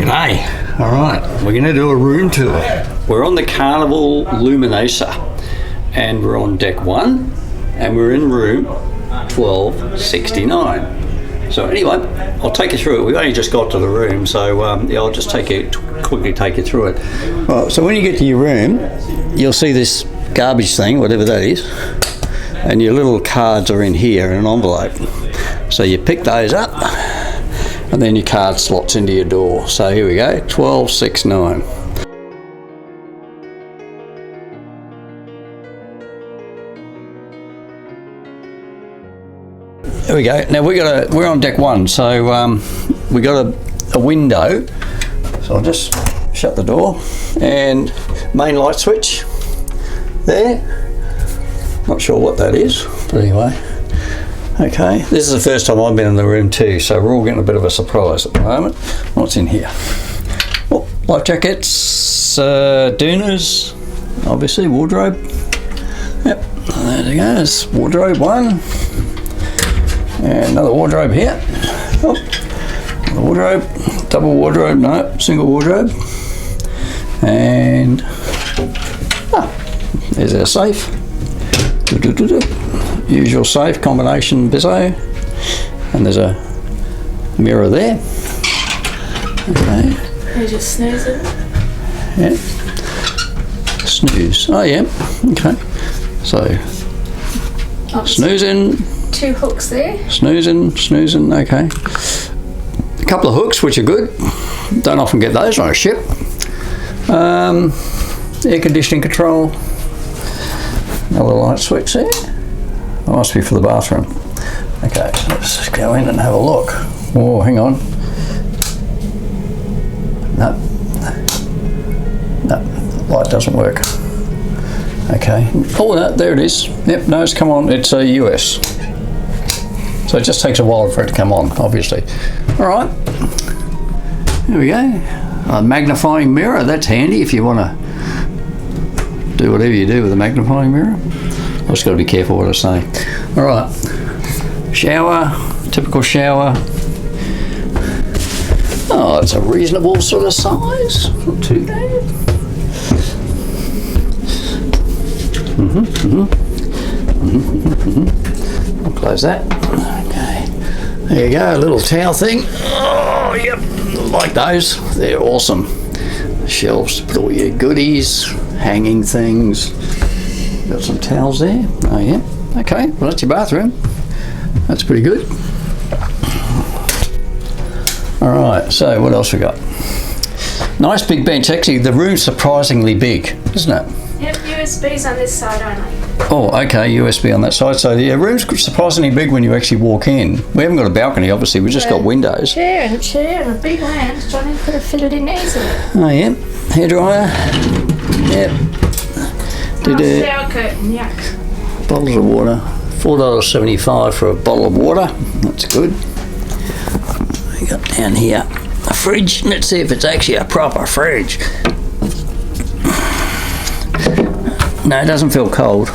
G'day. All right, we're going to do a room tour. We're on the Carnival Luminosa and we're on deck 1 and we're in room 1269. So anyway, I'll take you through it. We've only just got to the room, so yeah, I'll just quickly take you through it. Right, so when you get to your room, you'll see this garbage thing, whatever that is, and your little cards are in here in an envelope. So you pick those up and then your card slots into your door. So here we go, 1269. There we go. Now we're on deck 1, so we got a window. So I'll just shut the door and main light switch there. Not sure what that is, but anyway. Okay, this is the first time I've been in the room too, so we're all getting a bit of a surprise at the moment. What's in here? Oh, life jackets, doonas, obviously wardrobe. Yep, there it goes. Wardrobe 1. And another wardrobe here. Oh, another wardrobe, double wardrobe, no, single wardrobe. And there's our safe. Usual safe combination Bizzo. And there's a mirror there. Okay. There's your snoozer. Yeah. Snooze. Oh yeah. Okay. So snoozing. 2 hooks there. Snoozing, okay. A couple of hooks, which are good. Don't often get those on a ship. Air conditioning control. Another light switch there. That must be for the bathroom. Okay, let's go in and have a look. Oh, hang on. No, light doesn't work. Okay. Oh, no, there it is. Yep, no, it's come on. It's a US. So it just takes a while for it to come on, obviously. All right, here we go. A magnifying mirror, that's handy if you want to do whatever you do with a magnifying mirror. I've just got to be careful what I say. All right, shower, typical shower. Oh, it's a reasonable sort of size, not too bad. I'll close that. Okay, there you go, a little towel thing. Oh, yep, like those. They're awesome. Shelves to put all your goodies, hanging things. Got some towels there. Oh, yeah. Okay, well, that's your bathroom. That's pretty good. All right, so what else we got? Nice big bench. Actually, the room's surprisingly big, isn't it? Yep, USB's on this side only. Oh, okay, USB on that side. So the room's surprisingly big when you actually walk in. We haven't got a balcony, obviously. We've just got windows. Chair and a big lamp. Johnny could have fitted in easily. Oh, yeah. Hairdryer. Yep. Shower curtain, yuck. Bottles of water. $4.75 for a bottle of water. That's good. We got down here a fridge. Let's see if it's actually a proper fridge. No, it doesn't feel cold,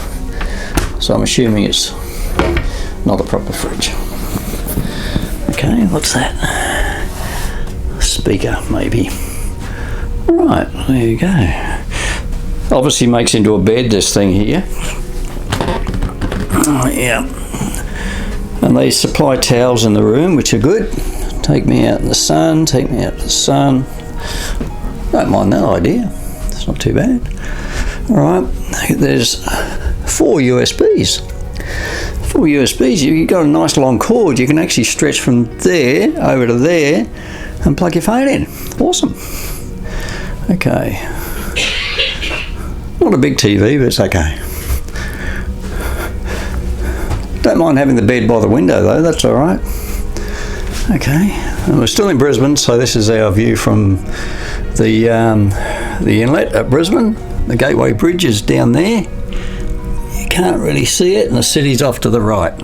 so I'm assuming it's not a proper fridge. Okay, what's that? A speaker, maybe. Right, there you go. Obviously makes into a bed, this thing here. Oh, yeah. And they supply towels in the room, which are good. Take me out in the sun, take me out to the sun. Don't mind that idea. It's not too bad. All right, there's 4 USBs. 4 USBs, you've got a nice long cord. You can actually stretch from there over to there and plug your phone in. Awesome. Okay. Not a big TV, but it's okay. Don't mind having the bed by the window though, that's all right. Okay, and we're still in Brisbane, so this is our view from the inlet at Brisbane. The Gateway Bridge is down there. You can't really see it, and the city's off to the right.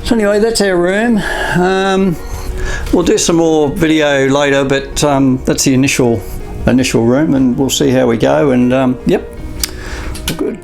So anyway, that's our room. We'll do some more video later, but that's the initial room, and we'll see how we go. And yep, all good.